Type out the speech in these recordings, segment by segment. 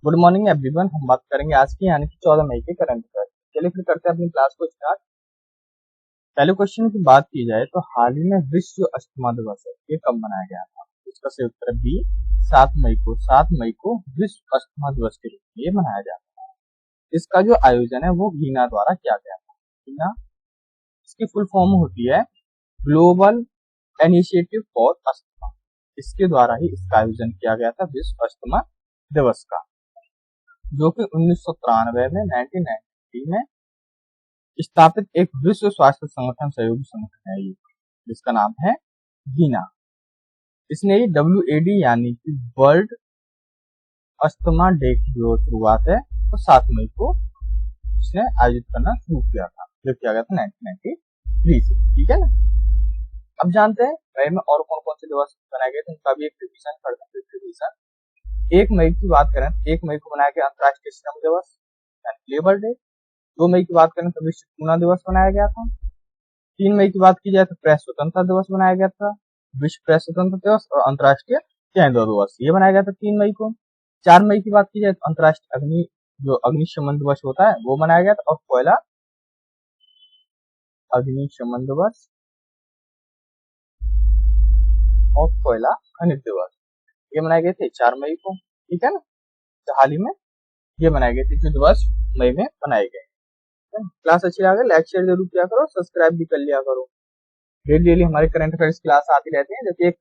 Good morning everyone. हम बात करेंगे आज की यानी कि 14 मई के करंट अफेयर। चलिए फिर करते हैं अपनी क्लास को स्टार्ट। पहले क्वेश्चन की बात की जाए तो हाल ही में विश्व अस्थमा दिवस है, ये कब मनाया गया था? इसका सही उत्तर बी 7 मई को। 7 मई को विश्व अस्थमा दिवस के रूप में ये मनाया जाता है। इसका जो आयोजन है वो गीना द्वारा किया गया था। गीना इसकी फुल फॉर्म होती है ग्लोबल इनिशिएटिव फॉर अस्थमा। इसके द्वारा ही इसका आयोजन किया गया था विश्व अस्थमा दिवस का, जो कि 1993 में 1993 में स्थापित एक विश्व स्वास्थ्य संगठन सहयोगी संगठन है ये, जिसका नाम है गीना। इसने WAD यानी कि वर्ल्ड अस्थमा डे की जो शुरुआत है तो 7 मई को इसने आयोजित करना शुरू किया था, जो किया गया था 1993 से। ठीक है ना। अब जानते हैं मई में और कौन कौन से दिवस बनाए गए थे, उनका भी एक रिवीजन करते हैं। रिवीजन 1 मई की बात करें तो 1 मई को बनाया गया अंतर्राष्ट्रीय श्रम दिवस यानी लेबर डे। 2 मई की बात करें तो विश्व टूना दिवस बनाया गया था। 3 मई की बात की जाए तो प्रेस स्वतंत्रता दिवस बनाया गया था, विश्व प्रेस स्वतंत्रता दिवस और अंतर्राष्ट्रीय केंद्र दिवस ये बनाया गया था 3 मई को। 4 मई की बात की जाए तो अंतर्राष्ट्रीय अग्निशमन दिवस होता है वो मनाया गया था, और पहला अग्निशमन दिवस और पहला खनिज दिवस ये मनाए गए थे 4 मई को। ठीक है ना। तो हाल ही में ये मनाए गए थे जो दिवस मई में मनाए गए। क्लास अच्छी लगे लाइक शेयर जरूर किया करो, सब्सक्राइब भी कर लिया करो। डेली हमारे करंट अफेयर्स क्लास आती रहती है, जो कि एक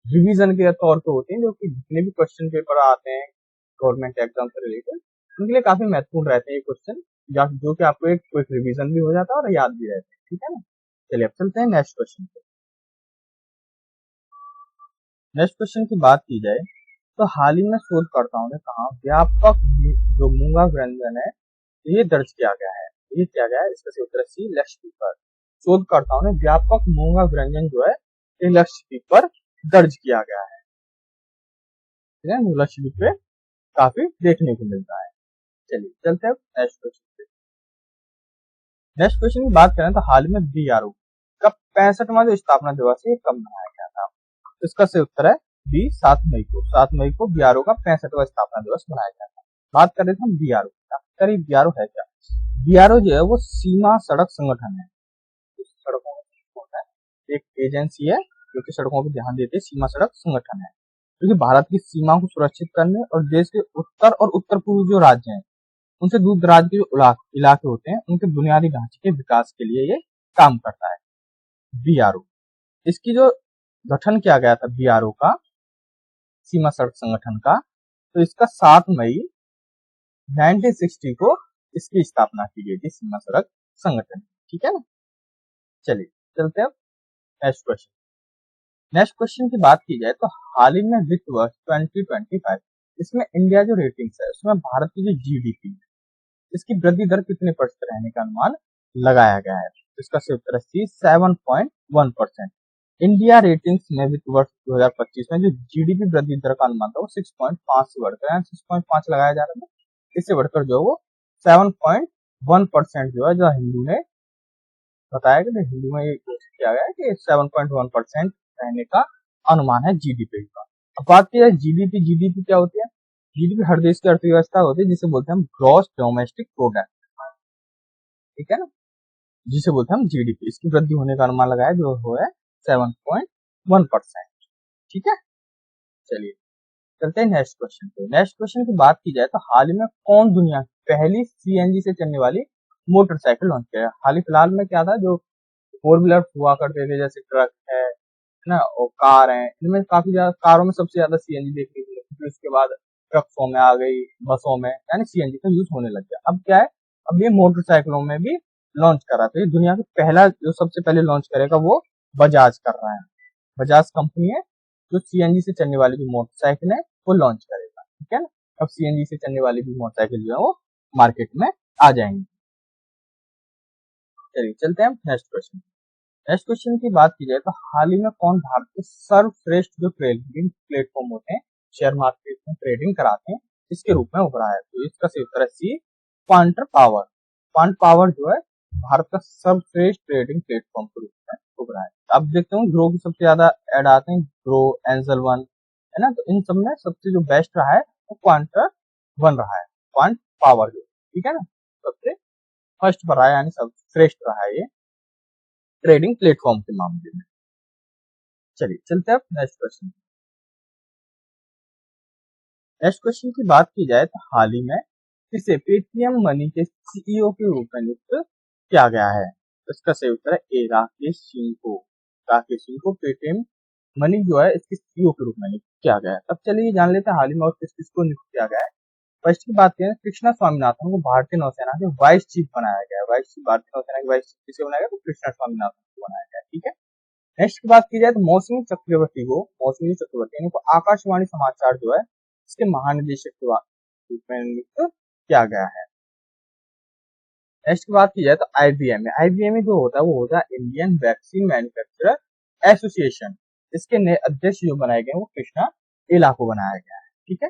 रिवीजन के तौर पे होते हैं, जो कि जितने भी क्वेश्चन पेपर आते हैं गवर्नमेंट एग्जाम से रिलेटेड उनके लिए काफी महत्वपूर्ण रहते हैं ये क्वेश्चन, जो कि आपको एक क्विक रिवीजन भी हो जाता है और याद भी रहते हैं। ठीक है ना। चलिए अब चलते हैं नेक्स्ट क्वेश्चन पे। नेक्स्ट क्वेश्चन की बात की जाए तो हाल ही में शोधकर्ताओं ने कहा व्यापक जो मूंगा व्यंजन है ये दर्ज किया गया है। ये किया गया है, इसका सही उत्तर सी लक्षद्वीप पर। शोधकर्ताओं ने व्यापक मूंगा व्यंजन जो है ये लक्षद्वीप पर दर्ज किया गया है। ठीक है, लक्षद्वीप पे काफी देखने को मिलता है। चलिए चलते हैं नेक्स्ट क्वेश्चन पे। नेक्स्ट क्वेश्चन की बात करें तो हाल में BRO का 65वां जो स्थापना दिवस है कब मनाया गया था? इसका सही उत्तर है बी 7 मई को। 7 मई को BRO का 65वां स्थापना दिवस मनाया गया था। बात कर रहे थे हम BRO। करीब BRO है क्या? BRO जो है वो सीमा सड़क संगठन है। सड़कों में होता है एक एजेंसी है जो कि सड़कों पर ध्यान देती है। सीमा सड़क संगठन है क्योंकि भारत की सीमा को सुरक्षित करने और देश के उत्तर और उत्तर पूर्व जो राज्य हैं उनसे दूर दराज के जो इलाके होते हैं उनके बुनियादी ढांचे के विकास के लिए ये काम करता है BRO। इसकी जो गठन किया गया था BRO का, सीमा सड़क संगठन का, तो इसका 7 मई 1960 को इसकी स्थापना की गई थी सीमा सड़क संगठन। ठीक है ना। चलिए चलते हैं नेक्स्ट क्वेश्चन। नेक्स्ट क्वेश्चन की बात की जाए तो हाल ही में वित्त वर्ष 2025 इसमें इंडिया जो रेटिंग्स है उसमें भारत की जो GDP है इसकी वृद्धि दर कितने प्रतिशत रहने का अनुमान लगाया गया है? इसका सही उत्तर है 7.1%। इंडिया रेटिंग्स में वित्त वर्ष 2025 में जो GDP वृद्धि दर का अनुमान था वो 6.5 से बढ़कर 6.5 लगाया जा रहा था। इससे बढ़कर जो वो 7.1% जो है जो हिंदू ने बताया कि हिंदू में ये घोषित किया गया है कि 7.1% रहने का अनुमान है GDP का। अब बात की जाए GDP क्या होती है? GDP हर देश की अर्थव्यवस्था होती है जिसे बोलते हैं हम ग्रॉस डोमेस्टिक प्रोडक्ट। ठीक है ना, जिसे बोलते हैं हम GDP। इसकी वृद्धि होने का अनुमान लगाया जो है 7.1%। ठीक है। चलिए चलते हैं नेक्स्ट क्वेश्चन पे। नेक्स्ट क्वेश्चन की बात की जाए तो हाल ही में कौन दुनिया की पहली CNG से चलने वाली मोटरसाइकिल लॉन्च किया? हाल ही फिलहाल में क्या था, जो 4 व्हीलर हुआ करते थे जैसे ट्रक है ना और कार है, इनमें काफी ज्यादा कारों में सबसे ज्यादा CNG देखने को मिली। फिर उसके बाद ट्रकों में आ गई, बसों में, यानी CNG का यूज होने लग गया। अब क्या है, अब ये मोटरसाइकिलों में भी लॉन्च कर रहा था। ये दुनिया का पहला जो सबसे पहले लॉन्च करेगा वो बजाज कर रहा है। बजाज कंपनी है जो CNG से चलने वाली जो मोटरसाइकिल है वो लॉन्च करेगा। ठीक है ना। अब CNG से चलने वाली भी मोटरसाइकिल जो है वो मार्केट में आ जाएंगी। चलिए चलते हैं नेक्स्ट क्वेश्चन। नेक्स्ट क्वेश्चन की बात की जाए तो हाल ही में कौन भारत के सर्वश्रेष्ठ जो ट्रेडिंग प्लेटफॉर्म होते हैं शेयर मार्केट में ट्रेडिंग कराते हैं इसके रूप में उभरा है? तो इसका सही उत्तर है सी क्वांटर पावर। क्वांट पावर जो है भारत का सर्वश्रेष्ठ ट्रेडिंग प्लेटफॉर्म के रूप में उभरा है। अब देखते हैं ग्रो की सबसे ज्यादा ऐड आते हैं, ग्रो, एंजल वन, है ना। तो इन सब में सबसे जो बेस्ट रहा है वो क्वांटर बन रहा है, क्वांट पावर जो, ठीक है ना, सबसे फर्स्ट पर आया, यानी सबसे श्रेष्ठ रहा है ये ट्रेडिंग प्लेटफॉर्म के मामले में। चलिए चलते हैं नेक्स्ट क्वेश्चन। नेक्स्ट क्वेश्चन की बात की जाए तो हाल ही में इसे पेटीएम मनी के सीईओ के रूप में नियुक्त किया गया है। इसका सही उत्तर है ए, राकेश सिंह को। राकेश सिंह को पेटीएम मनी जो है इसके सीईओ के रूप में नियुक्त किया गया है। अब चलिए जान लेते हैं हाल ही में और किस किसको नियुक्त किया गया है। फर्स्ट की बात करें, कृष्णा स्वामीनाथन को भारतीय नौसेना के वाइस चीफ बनाया गया है। वाइस चीफ, भारतीय नौसेना के वाइस चीफ किसे बनाया गया, तो कृष्णा स्वामीनाथन को बनाया गया है, ठीक है। नेक्स्ट की बात की जाए तो मौसमी चक्रवर्ती इनको आकाशवाणी समाचार जो है इसके महानिदेशक के रूप में नियुक्त किया गया है। नेक्स्ट की बात की जाए तो आईबीएमए जो होता है वो होता है इंडियन वैक्सीन मैन्युफैक्चरर एसोसिएशन। इसके नए अध्यक्ष जो बनाए गए वो कृष्णा एला को बनाया गया है, ठीक है।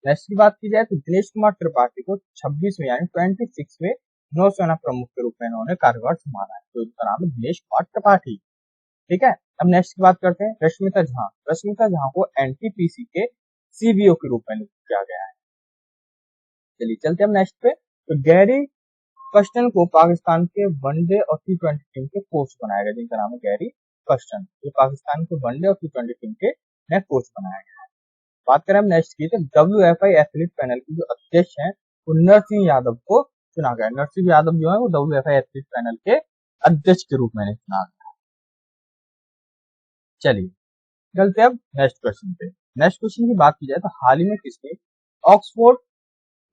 नेक्स्ट की बात की जाए तो दिनेश कुमार त्रिपाठी को 26वें यानी 26वें नौसेना प्रमुख के रूप में इन्होंने कार्यभार संभाला है, तो इनका नाम है दिनेश कुमार त्रिपाठी, ठीक है। अब नेक्स्ट की बात करते हैं रश्मिता झा। रश्मिता झा को एनटीपीसी के सीबीओ के रूप में नियुक्त किया गया है। चलिए चलते हैं नेक्स्ट पे। तो गैरी कस्टन को पाकिस्तान के वनडे और T20 टीम के कोच बनाया गया, जिनका नाम है गैरी कस्टन। ये पाकिस्तान के वनडे और T20 टीम के नए कोच बनाया गया है। बात करें हम नेक्स्ट की तो WFI एथलीट पैनल के जो अध्यक्ष हैं वो नरसिंह यादव को चुना गया। नरसिंह यादव जो है वो WFI एथलीट पैनल के अध्यक्ष के रूप में चुना गया। चलिए चलते अब नेक्स्ट क्वेश्चन पे। नेक्स्ट क्वेश्चन की बात की जाए तो हाल ही में किसने Oxford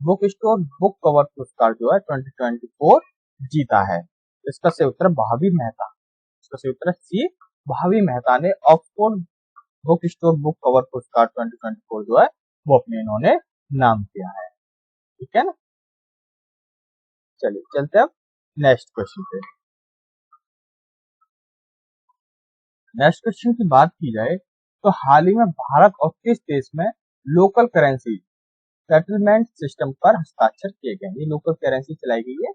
book store book cover पुरस्कार जो है 2024 जीता है। इसका सही उत्तर भावी मेहता। इसका सही उत्तर सी, भावी मेहता ने Oxford book store book cover पुरस्कार 2024 जो है वो अपने इन्होंने नाम किया है, ठीक है ना। चलिए चलते अब नेक्स्ट क्वेश्चन पे। नेक्स्ट क्वेश्चन की बात की जाए तो हाल ही में भारत और किस देश में लोकल करेंसी सेटलमेंट सिस्टम पर हस्ताक्षर किए गए। ये लोकल करेंसी चलाई गई है,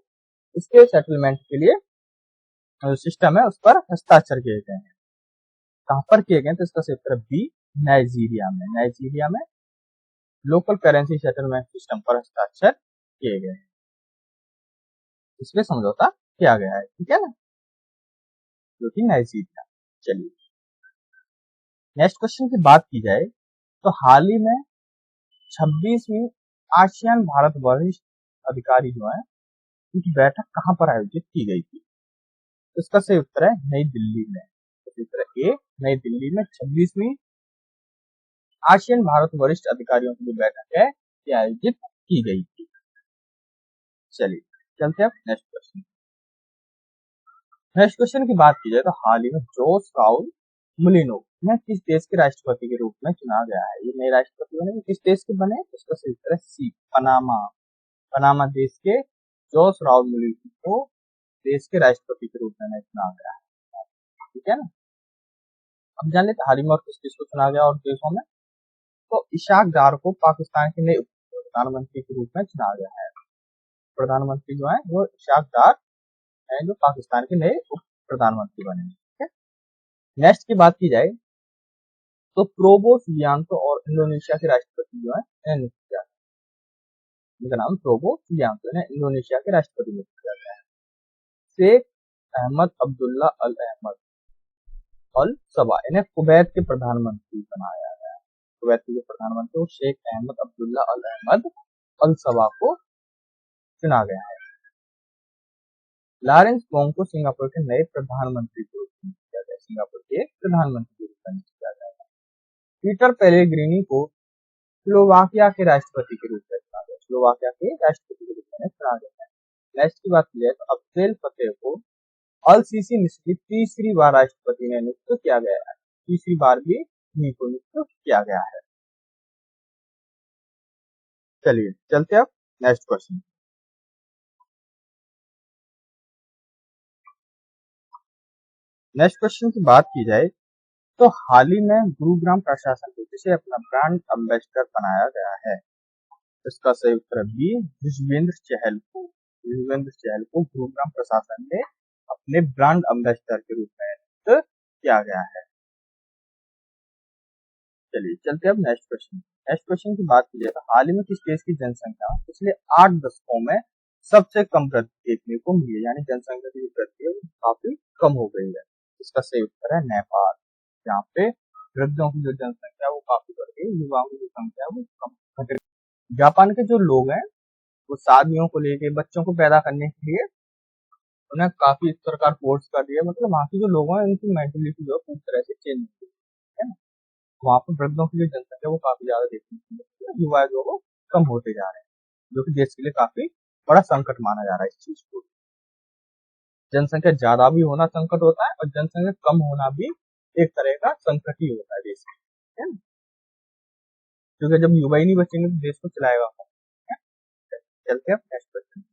इसके सेटलमेंट के लिए सिस्टम है उस पर हस्ताक्षर किए गए हैं। कहां पर किए गए, तो इसका सही उत्तर बी, नाइजीरिया में। नाइजीरिया में लोकल करेंसी सेटलमेंट सिस्टम पर हस्ताक्षर किए गए हैं, इसमें समझौता किया गया है, ठीक है ना, जो कि नाइजीरिया। चलिए नेक्स्ट क्वेश्चन की बात की जाए तो हाल ही में 26वीं आसियान भारत वरिष्ठ अधिकारी जो है उनकी बैठक कहां पर आयोजित की गई थी। तो इसका सही उत्तर है नई दिल्ली में। इसी तरह ए, नई दिल्ली में 26वीं आसियान भारत वरिष्ठ अधिकारियों की जो बैठक है ये आयोजित की गई थी। चलिए चलते हैं नेक्स्ट क्वेश्चन। नेक्स्ट क्वेश्चन की बात की जाए तो हाल ही में जोस राउल मुलिनो ने किस देश के राष्ट्रपति के रूप में चुना गया है। ये नए राष्ट्रपति बने, किस देश के बने, इसका सही उत्तर है सी, पनामा। पनामा देश के जोस राउल मुलिनो को देश के राष्ट्रपति के रूप में चुना गया है, ठीक है ना। अब जान लेते हाल ही में और किस किस को चुना गया और देशों में। तो इशाक डार को पाकिस्तान के नए प्रधानमंत्री के रूप में चुना गया है। प्रधानमंत्री जो है वो इशाक डार है, जो पाकिस्तान के नए उप प्रधानमंत्री बने, ठीक है। नेक्स्ट की बात की जाए तो प्रोबो सुबियांतो और इंडोनेशिया के राष्ट्रपति जो है नियुक्त किया गया। इनका नाम प्रोबो सुबियांतो ने इंडोनेशिया के राष्ट्रपति नियुक्त किया गया है। शेख अहमद अब्दुल्ला अल अहमद अल सबा इन्हें कुवैत के प्रधानमंत्री बनाया गया है। कुवैत के प्रधानमंत्री शेख अहमद अब्दुल्ला अल अहमद अल सबा को चुना गया है। लॉरेंस वोंग को सिंगापुर के नए प्रधानमंत्री के रूप में नियुक्त किया गया। सिंगापुर के प्रधानमंत्री के रूप में नियुक्त किया गया है। पीटर पेलेग्रिनी को स्लोवाकिया के राष्ट्रपति के रूप में चुना गया। स्लोवाकिया के राष्ट्रपति के रूप में चुना गया है। नेक्स्ट की बात की जाए तो अब्देल फतेह को अल सीसी मिस्र की तीसरी बार राष्ट्रपति ने नियुक्त किया गया है। तीसरी बार भी इन्हीं को नियुक्त किया गया है। चलिए चलते अब नेक्स्ट क्वेश्चन। नेक्स्ट क्वेश्चन की बात की जाए तो हाल ही में गुरुग्राम प्रशासन को जिसे अपना ब्रांड एम्बेसडर बनाया गया है। इसका सही उत्तर बी, युजवेंद्र चहल को। युजवेंद्र चहल को गुरुग्राम प्रशासन ने अपने ब्रांड एम्बेसडर के रूप में नियुक्त किया गया है। चलिए चलते अब नेक्स्ट क्वेश्चन। नेक्स्ट क्वेश्चन की बात की जाए तो हाल ही में किस देश की जनसंख्या पिछले 8 दशकों में सबसे कम वृद्धि देखने को मिली है, यानी जनसंख्या की जो वृद्धि है वो काफी कम हो गई है। इसका सही उत्तर है नेपाल। यहाँ पे वृद्धों की जो जनसंख्या है वो काफी बढ़ गई, युवाओं की जो संख्या है वो कम घट गई। जापान के जो लोग हैं वो शादियों को लेके बच्चों को पैदा करने के लिए उन्हें काफी इस प्रकार फोर्स कर दिया, मतलब वहाँ के जो लोग हैं उनकी मेंटेलिटी जो है पूरी तरह से चेंज हो गई है ना। वहाँ पर वृद्धों की जो जनसंख्या वो काफी ज्यादा देखने को मिलती है, युवा जो है वो कम होते जा रहे हैं, जो कि देश के लिए काफी बड़ा संकट माना जा रहा है इस चीज को। जनसंख्या ज्यादा भी होना संकट होता है और जनसंख्या कम होना भी एक तरह का संकट ही होता है देश के लिए, है ना। क्योंकि जब युवा ही नहीं बचेंगे तो देश को चलाएगा कौन, है? चलते हैं नेक्स्ट क्वेश्चन।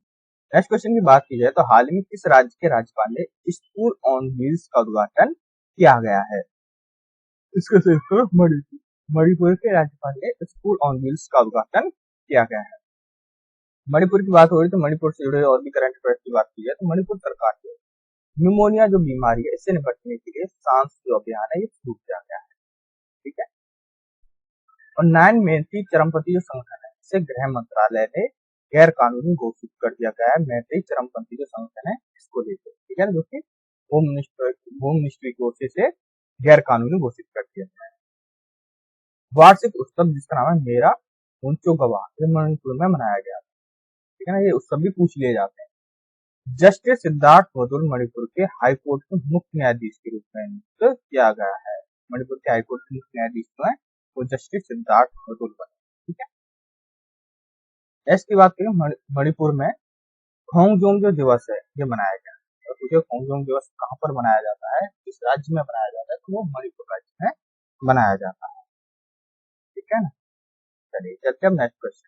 नेक्स्ट क्वेश्चन की बात की जाए तो हाल ही में किस राज्य के राज्यपाल ने स्कूल ऑन व्हील्स का उद्घाटन किया गया है? इसका सही उत्तर मणिपुर। मणिपुर के राज्यपाल ने स्कूल ऑन व्हील्स का उद्घाटन किया गया है। मणिपुर की बात हो रही तो मणिपुर से जुड़े और भी करंट अफेयर्स की बात की जाए तो मणिपुर सरकार ने न्यूमोनिया जो बीमारी है इससे निपटने के लिए सांस जो अभियान है ये शुरू किया गया है, ठीक है। और 9 मैती चरमपंथी जो संगठन है इसे गृह मंत्रालय ने गैर कानूनी घोषित कर दिया गया है। मैती चरमपंथी जो संगठन है इसको लेकर, ठीक है, जो कि होम मिनिस्ट्री की ओर से गैर कानूनी घोषित कर दिया गया है। वार्षिक उत्सव जिसका नाम है मेरा ऊंचो गवाह ये मणिपुर में मनाया गया था, ठीक है ना। ये उत्सव भी पूछ लिए जाते हैं। जस्टिस सिद्धार्थ मधुर मणिपुर के हाईकोर्ट के मुख्य न्यायाधीश के रूप में नियुक्त किया गया है। मणिपुर के हाईकोर्ट के मुख्य न्यायाधीश जो है वो जस्टिस सिद्धार्थ मधुर बने, ठीक है। नेक्स्ट की बात करें मणिपुर में खोंगजोंग जो दिवस है ये मनाया गया है। तो खोंगजोंग दिवस कहाँ पर मनाया जाता है, किस राज्य में मनाया जाता है, तो वो मणिपुर राज्य में मनाया जाता है, ठीक है ना। चलिए चलते हैं नेक्स्ट क्वेश्चन।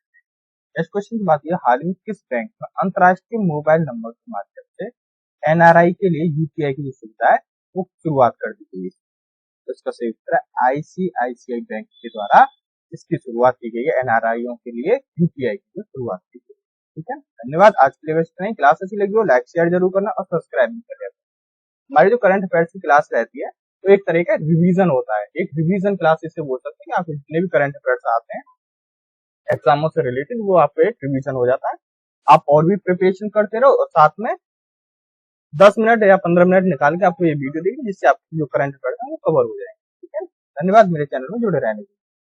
नेक्स्ट क्वेश्चन की बात है हाल ही में किस बैंक में अंतरराष्ट्रीय मोबाइल नंबर के माध्यम से एनआरआई के लिए यूपीआई की जो सुविधा है वो शुरुआत कर दी गई है। तो इसका सही उत्तर है आईसीआईसीआई बैंक के द्वारा इसकी शुरुआत की गई है, एनआरआईओ के लिए यूपीआई की जो शुरुआत की गई, ठीक है। धन्यवाद। आज के लिए बस इतना ही। क्लास अच्छी लगी हो लाइक शेयर जरूर करना और सब्सक्राइब भी कर लेना। हमारी जो करंट अफेयर्स की क्लास रहती है तो एक तरह का रिवीजन होता है, एक रिवीजन क्लास इसे बोल सकते हैं। आपके जितने भी करंट अफेयर्स आते हैं एग्जामों से रिलेटेड वो आपको एक रिवीजन हो जाता है। आप और भी प्रिपरेशन करते रहो और साथ में 10 मिनट या 15 मिनट निकाल के आपको ये वीडियो देखिए जिससे आपकी जो करंट अफेयर्स है वो कवर हो जाएंगे, ठीक है। धन्यवाद मेरे चैनल में जुड़े रहने के लिए।